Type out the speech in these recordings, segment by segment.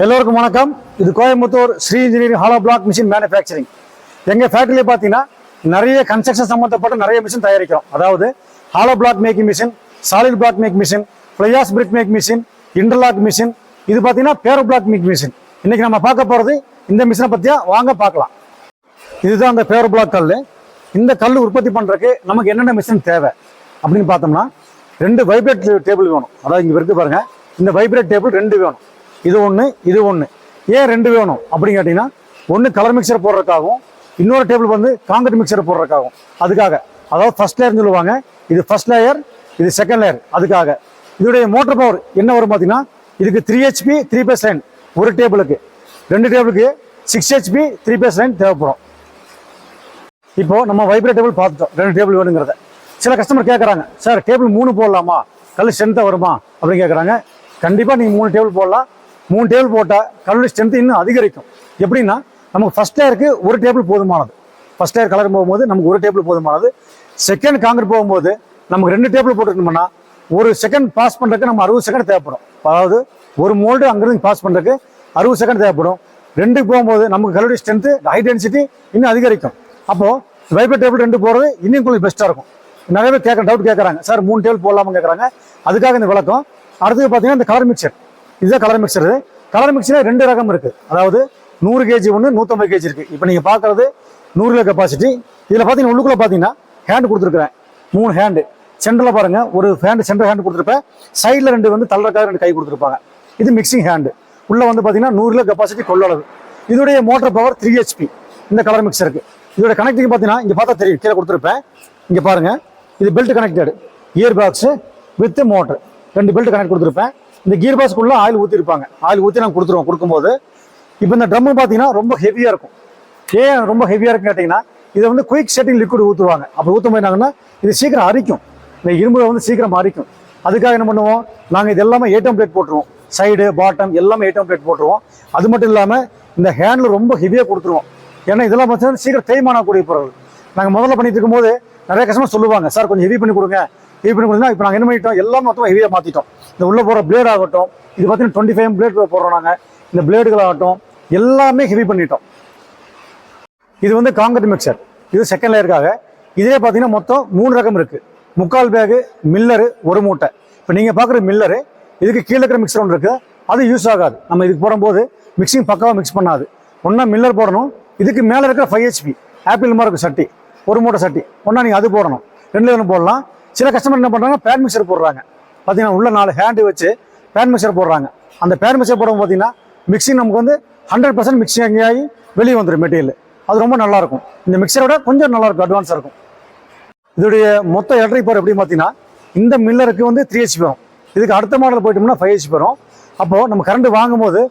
எல்லோருக்கும் வணக்கம். இது Coimbatore Sri engineering hollow block machine manufacturing. எங்கள் ஃபேக்டரியில் பார்த்தீங்கன்னா நிறைய கன்ஸ்ட்ரக்ஷன் சம்மந்தப்பட்ட நிறைய மிஷின் தயாரிக்கிறோம். அதாவது hollow block making machine, solid block make machine, fly ash brick make machine, interlock machine. இது பார்த்தீங்கன்னா பேரோ பிளாக் மேக் மிஷின். இன்னைக்கு நம்ம பார்க்க போகிறது இந்த மிஷினை பற்றியா, வாங்க பார்க்கலாம். இதுதான் அந்த பேரோ பிளாக் கல். இந்த கல் உற்பத்தி பண்ணுறதுக்கு நமக்கு என்னென்ன மிஷின் தேவை அப்படின்னு பார்த்தோம்னா, 2 வைப்ரேட் டேபிள் வேணும். அதாவது இங்கே இருக்கு பாருங்க, இந்த வைப்ரேட் டேபிள் 2 வேணும். இது ஒன்று, இது ஒன்று. ஏன் 2 வேணும் அப்படின்னு கேட்டிங்கன்னா, ஒன்று கலர் மிக்சர் போடுறதுக்காகவும், இன்னொரு டேபிள் வந்து காங்கிரீட் மிக்சர் போடுறதுக்காகவும். அதுக்காக அதாவது ஃபர்ஸ்ட் லேயர்னு சொல்லுவாங்க. இது ஃபர்ஸ்ட் லேயர், இது செகண்ட் லேயர். அதுக்காக இதோடைய மோட்டர் பவர் என்ன வரும் பார்த்தீங்கன்னா, இதுக்கு 3 HP 3 பேஸ் லைன் ஒரு டேபிளுக்கு, 2 டேபிளுக்கு 6 HP 3 பேஸ் லைன் தேவைப்படும். இப்போ நம்ம வைப்ரேட் டேபிள் பார்த்துட்டோம், 2 டேபிள் வேணுங்கிறத. சில கஸ்டமர் கேட்குறாங்க, சார் டேபிள் 3 போடலாமா, கல் ஸ்ட்ரென்த்தாக வருமா அப்படின்னு கேட்குறாங்க. கண்டிப்பாக நீங்கள் 3 டேபிள் போடலாம். 3 டேபிள் போட்டால் கல்லுடைய ஸ்ட்ரென்த் இன்னும் அதிகரிக்கும். எப்படின்னா, நமக்கு ஃபர்ஸ்ட் லேயருக்கு ஒரு டேபிள் போதுமானது. ஃபர்ஸ்ட் லேயர் கலர் போகும்போது நமக்கு ஒரு டேபிள் போதுமானது. செகண்ட் காங்கிரீட் போகும்போது நமக்கு 2 டேபிள் போட்டுருந்தோம்னா, ஒரு செகண்ட் பாஸ் பண்ணுறதுக்கு நம்ம 60 செகண்ட் தேவைப்படும். அதாவது ஒரு மோல்டு அங்கிருந்து பாஸ் பண்ணுறதுக்கு 60 செகண்ட் தேவைப்படும். 2 போகும்போது நமக்கு கல்லுடைய ஸ்ட்ரென்த், ஹை டென்சிட்டி இன்னும் அதிகரிக்கும். அப்போது வைப்ரேட் டேபிள் 2 போடுறது இன்னும் கொஞ்சம் பெஸ்ட்டாக இருக்கும். நிறைய பேர் டவுட் கேட்குறாங்க, சார் 3 டேபிள் போடலாமா கேட்குறாங்க. அதுக்காக இந்த விளக்கம். அடுத்தது பார்த்தீங்கன்னா, இந்த கலர் மிக்சர். இதுதான் கலர் மிக்சர். கலர் மிக்சரே 2 ரகம் இருக்குது. அதாவது 100 kg ஒன்று, 150 kg இருக்குது. இப்போ நீங்கள் பார்க்குறது 100 கெப்பாசிட்டி. இதில் பார்த்தீங்கன்னா, உள்ளுக்குள்ளே பார்த்தீங்கன்னா ஹேண்ட் கொடுத்துருக்குறேன், 3 ஹேண்டு. சென்டரில் பாருங்கள், ஒரு ஹேண்டு சென்டர் ஹேண்டு கொடுத்துருப்பேன். சைடில் 2 வந்து தள்ளுறக்காக 2 கை கொடுத்துருப்பாங்க. இது மிக்சிங் ஹேண்டு. உள்ளே வந்து பார்த்தீங்கன்னா 100 கெப்பாசிட்டி கொள்ளளவு. இதோடைய மோட்டர் பவர் 3 HP. இந்த கலர் மிக்சருக்கு இதோட கனெக்டிங் பார்த்தீங்கன்னா, இங்கே பார்த்தா தெரியும், கீழே கொடுத்துருப்பேன். இங்கே பாருங்கள், இது belt connected gear box with motor. 2 belt connect கொடுத்துருப்பேன். இந்த கியர் பாக்ஸ்க்குள்ள ஆயில் ஊற்றிருப்பாங்க. ஆயில் ஊற்றி நாங்கள் கொடுத்துருவோம். கொடுக்கும்போது இப்போ இந்த ட்ரம்மு பார்த்தீங்கன்னா ரொம்ப ஹெவியாக இருக்கும். ஏன் ரொம்ப ஹெவியாக இருக்குன்னு கேட்டிங்கன்னா, இதை வந்து குயிக் செட்டிங் லிக்விட் ஊற்றுவாங்க. அப்போ ஊற்றும் போது என்னாங்கன்னா, இது சீக்கிரம் அரிக்கும். இந்த இரும்பு வந்து சீக்கிரம் அரிக்கும். அதுக்காக என்ன பண்ணுவோம், நாங்கள் இது எல்லாமே ஏட்டம் பிளேட் போட்டுருவோம். சைடு பாட்டம் எல்லாமே ஏட்டம் பிளேட் போட்டுருவோம். அது மட்டும் இல்லாமல் இந்த ஹேண்டில் ரொம்ப ஹெவியாக கொடுத்துருவோம். ஏன்னா இதெல்லாம் பார்த்தீங்கன்னா சீக்கிரம் தேய்மான கூடிய பொருள். நாங்கள் முதல்ல பண்ணிட்டு இருக்கும்போது நிறைய கஸ்டமர் சொல்லுவாங்க, சார் கொஞ்சம் ஹெவி பண்ணி கொடுங்க, ஹெவி பண்ணி கொடுங்க. இப்போ நாங்கள் என்ன பண்ணிட்டோம், எல்லாம் மொத்தமாக ஹெவியாக மாற்றிட்டோம். இந்த உள்ளே போகிற பிளேட் ஆகட்டும், இது பார்த்தீங்கன்னா 25 பிளேட் போடுறோம் நாங்கள். இந்த பிளேடுகள் ஆகட்டும் எல்லாமே ஹெவி பண்ணிட்டோம். இது வந்து காங்கிரீட் மிக்சர். இது செகண்ட் லேயருக்காக. இதே பார்த்தீங்கன்னா மொத்தம் 3 ரகம் இருக்குது. 3/4 பேகு, மில்லரு, 1 மூட்டை. இப்போ நீங்கள் பார்க்குற மில்லரு, இதுக்கு கீழே இருக்கிற மிக்சர் ஒன்று இருக்குது. அது யூஸ் ஆகாது. நம்ம இதுக்கு போடும்போது மிக்சிங் பக்காவாக மிக்ஸ் பண்ணாது. ஒன்றா மில்லர் போடணும். இதுக்கு மேலே இருக்கிற 5 HP ஆப்பிள் மாதிரி இருக்கும் சட்டி, 1 மூட்டை சட்டி. ஒன்றா நீங்கள் அது போடணும். 2 ஒன்று போடலாம். சில கஸ்டமர் என்ன பண்ணுறாங்க, பேன் மிக்சர் போடுறாங்க. பார்த்தீங்கன்னா உள்ள 4 ஹேண்டு வச்சு பேன் மிக்சர் போடுறாங்க. அந்த பேன் மிக்சர் போடும்போது பார்த்தீங்கன்னா மிக்சிங் நமக்கு வந்து 100% மிக்சிங் ஆகி வெளியே வந்துடும் மெட்டீரியல். அது ரொம்ப நல்லாயிருக்கும். இந்த மிக்சரோட கொஞ்சம் நல்லாயிருக்கும், அட்வான்ஸாக இருக்கும். இதோடைய மொத்த எலக்ட்ரிக் பவர் எப்படி பார்த்தீங்கன்னா, இந்த மில்லருக்கு வந்து 3 HP வரும். இதுக்கு அடுத்த மாடல் போயிட்டோம்னா 5 HP வரும். அப்போது நம்ம கரண்ட் வாங்கும்போது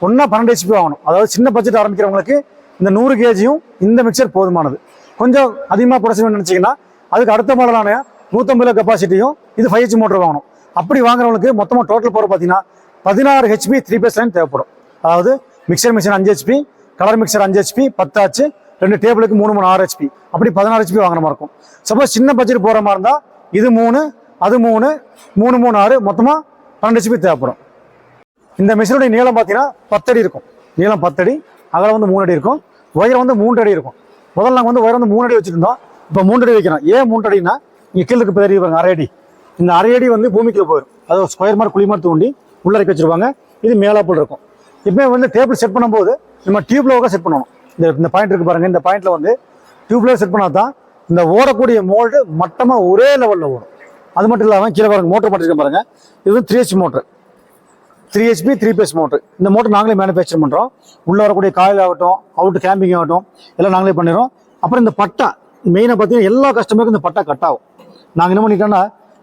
ஒன்றா 12 HP வாங்கணும். அதாவது சின்ன பட்ஜெட் ஆரம்பிக்கிறவங்களுக்கு இந்த 100 kg இந்த மிக்சர் போதுமானது. கொஞ்சம் அதிகமாக ப்ரொடக்ஷன் நினச்சிங்கன்னா அதுக்கு அடுத்த மாடலான 150 கெப்பாசிட்டியும் இது 5 HP மோட்டர் வாங்கணும். அப்படி வாங்குறவங்களுக்கு மொத்தமாக டோட்டல் பவர் பார்த்தீங்கன்னா 16 HP 3 பேஸ் லைன் தேவைப்படும். அதாவது mixer machine 5 HP, colour mixer 5 HP 10 ஆச்சு. 2 டேபிளுக்கு 3 3 6 HP, அப்படி 16 HP வாங்குற மாதிரி இருக்கும். சப்போஸ் சின்ன பட்ஜெட் போகிற மாதிரி இருந்தால் இது 3, அது 3, 3 3 6, மொத்தமாக 12 HP தேவைப்படும். இந்த மிஷினுடைய நீளம் பார்த்தீங்கன்னா 10 அடி இருக்கும். நீளம் 10 அடி, அகலம் வந்து 3 அடி இருக்கும். உயரம் வந்து 3 அடி இருக்கும். முதல்ல நாங்கள் வந்து உயரம் வந்து 3 அடி வச்சுருந்தோம். இப்போ 3 அடி வைக்கிறோம். ஏன் 3 அடினா, இங்கே கீழே பெரிய அரை அடி. இந்த அரை அடி வந்து பூமிக்குள்ள போயிடும். அது ஸ்கொயர் மாதிரி குழி மாதிரி தூண்டி உள்ளே இறக்கி வச்சுருவாங்க. இது மேலாப்பில் இருக்கும். இப்போ வந்து டேபிள் செட் பண்ணும்போது நம்ம டியூப்லோவாக செட் பண்ணணும். இந்த பாயிண்ட் இருக்குது பாருங்கள், இந்த பாயிண்ட்டில் வந்து டியூப்லோ செட் பண்ணால் தான் இந்த ஓடக்கூடிய மோல்டு மட்டமாக ஒரே லெவலில் ஓடும். அது மட்டும் இல்லாமல் கீழே பாருங்கள், மோட்டர் பண்ணிருக்கேன் பாருங்கள். இது வந்து 3 HP motor, 3 HP 3 phase motor. இந்த மோட்டர் நாங்களே மேனுஃபேக்சர் பண்ணுறோம். உள்ளே வரக்கூடிய காயில் ஆகட்டும், அவுட் கேம்பிங் ஆகட்டும் எல்லாம் நாங்களே பண்ணிடுறோம். அப்புறம் இந்த பட்டா மெயினாக பார்த்தீங்கன்னா எல்லா கஸ்டமருக்கும் இந்த பட்டா கட் ஆகும். நாங்கள் என்ன பண்ணிட்டோம்னா,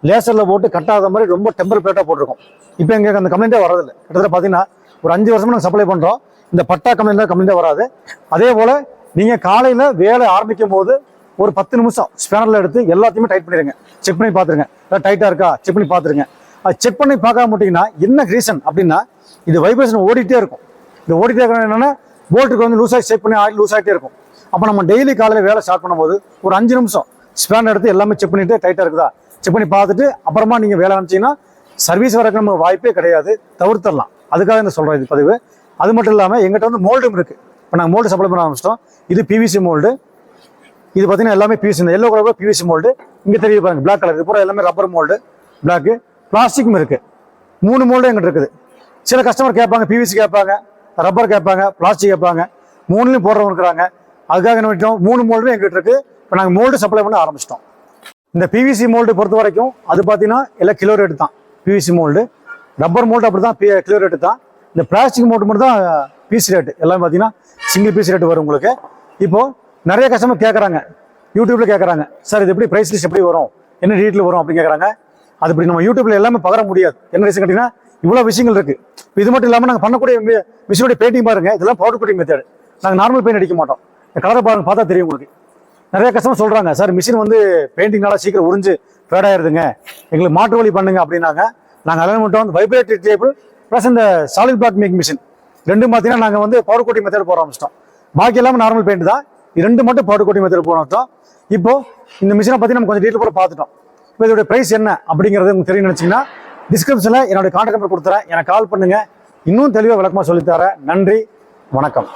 லேசரில் போட்டு கட் ஆகாத மாதிரி ரொம்ப டெம்பர் பிளேட்டாக போட்டிருக்கோம். இப்போ எங்களுக்கு அந்த கம்ப்ளைண்ட்டே வரதில்லை. கிட்டத்தட்ட பார்த்தீங்கன்னா ஒரு 5 வருஷமாக நாங்கள் சப்ளை பண்ணுறோம். இந்த பட்டா கம்ப்ளைண்ட்டே வராது. அதே போல் நீங்கள் காலையில் வேலை ஆரம்பிக்கும் போது ஒரு 10 நிமிஷம் ஸ்பேனரில் எடுத்து எல்லாத்தையுமே டைட் பண்ணிடுங்க. செக் பண்ணி பார்த்துருங்க, எல்லாம் டைட்டாக இருக்கா செக் பண்ணி பார்த்துருங்க. அது செக் பண்ணி பார்க்காம மாட்டிங்கன்னா என்ன ரீசன் அப்படின்னா, இது வைப்ரேஷன் ஓடிட்டே இருக்கும். இந்த ஓடிட்டே இருக்கிறது என்னென்னா, போல்ட்டுக்கு வந்து லூஸ் ஆகி செக் பண்ணி ஆயில் லூஸ் ஆகிட்டே இருக்கும். அப்போ நம்ம டெய்லி காலையில் வேலை ஸ்டார்ட் பண்ணும்போது ஒரு 5 நிமிஷம் ஸ்பேனர் எடுத்து எல்லாமே செக் பண்ணிவிட்டு டைட்டாக இருக்குதா செக் பண்ணி பார்த்துட்டு அப்புறமா நீங்கள் வேலை ஆரம்பிச்சிங்கன்னா சர்வீஸ் வரக்கு நமக்கு வாய்ப்பே கிடையாது, தவிர்த்தரலாம். அதுக்காக இந்த சொல்கிறேன் இது பதிவு. அது மட்டும் இல்லாமல் எங்கிட்ட வந்து மோல்டும் இருக்குது. இப்போ நாங்கள் மோல்டு சப்ளை பண்ண ஆரம்பிச்சிட்டோம். இது பிவிசி மோல்டு. இது பார்த்தீங்கன்னா எல்லாமே பிவிசி, இந்த எல்லோ கலர் பிவிசி மோல்டு. இங்கே தெரியுது பாருங்க பிளாக் கலர், இது பூரா எல்லாமே ரப்பர் மோல்டு பிளாக்கு. பிளாஸ்டிக்கும் இருக்குது. 3 மோல்டு எங்கிட்ட இருக்குது. சில கஸ்டமர் கேட்பாங்க பிவிசி கேட்பாங்க, ரப்பர் கேட்பாங்க, பிளாஸ்டிக் கேட்பாங்க. 3லையும் போடுறவங்க இருக்கிறாங்க. அதுக்காக என்ன பண்ணிட்டோம், 3 மோல்டுமே எங்கிட்ட இருக்குது. இப்போ நாங்கள் மோல்டு சப்ளை பண்ண ஆரம்பிச்சிட்டோம். இந்த பிவிசி மோல்டு பொறுத்த வரைக்கும் அது பார்த்தீங்கன்னா எல்லாம் கிலோ ரேட்டு தான். பிவிசி மோல்டு, ரப்பர் மோல்டு அப்படி தான் கிலோ ரேட்டு தான். இந்த பிளாஸ்டிக் மோல்டு மட்டும் தான் பீஸ் ரேட்டு. எல்லாம் பார்த்தீங்கன்னா சிங்கிள் பீஸ் ரேட்டு வரும் உங்களுக்கு. இப்போது நிறைய கஸ்டமர் கேட்குறாங்க, யூடியூப்பில் கேட்குறாங்க, சார் இது எப்படி ப்ரைஸ் லிஸ்ட் எப்படி வரும், என்ன டீட்டெயில் வரும் அப்படின்னு கேட்குறாங்க. அது இப்படி நம்ம யூடியூப்பில் எல்லாமே பகர முடியாது. என்ன ரீசன் கேட்டிங்கன்னா இவ்வளோ விஷயங்கள் இருக்குது. இது மட்டும் இல்லாமல் நாங்கள் பண்ணக்கூடிய மிஷினுடைய பெயிண்டிங் பாருங்கள், இதெல்லாம் பவுடர் கோட்டிங் மெத்தட். நாங்கள் நார்மல் பெயிண்ட் அடிக்க மாட்டோம். இந்த கலரை பாருங்க, பார்த்தா தெரியும் உங்களுக்கு. நிறைய கஸ்டமர் சொல்கிறாங்க, சார் மிஷின் வந்து பெயிண்டிங்னால சீக்கிரம் உறிஞ்சு ஃபேட் ஆயிருதுங்க, எங்களுக்கு மாற்று வழி பண்ணுங்க அப்படின்னாங்க. நாங்கள் அதில் மட்டும் வந்து வைப்ரேட்டரி டேபிள் ப்ளஸ் இந்த சாலிட் பிளாக் மேக்கிங் மிஷின் ரெண்டும் பார்த்தீங்கன்னா நாங்கள் வந்து பவுடர் கோட்டிங் மெத்தட் போட ஆரம்பிச்சிட்டோம். பாக்கி எல்லாமே நார்மல் பெயிண்ட் தான். இது 2 மட்டும் பவுடர் கோட்டிங் மெத்தட் போட ஆரம்பிச்சிட்டோம். இப்போ இந்த மிஷினை பற்றி நம்ம கொஞ்சம் டீட்டெயில் கூட பார்த்துட்டோம். இப்போ இதோட ப்ரைஸ் என்ன அப்படிங்கிறது உங்களுக்கு தெரியும் நினச்சிங்கன்னா டிஸ்கிரிப்ஷனில் என்னோட கான்டாக்ட் நம்பர் கொடுத்துறேன், எனக்கு கால் பண்ணுங்கள். இன்னும் தெளிவாக விளக்கமாக சொல்லித்தரேன். நன்றி, வணக்கம்.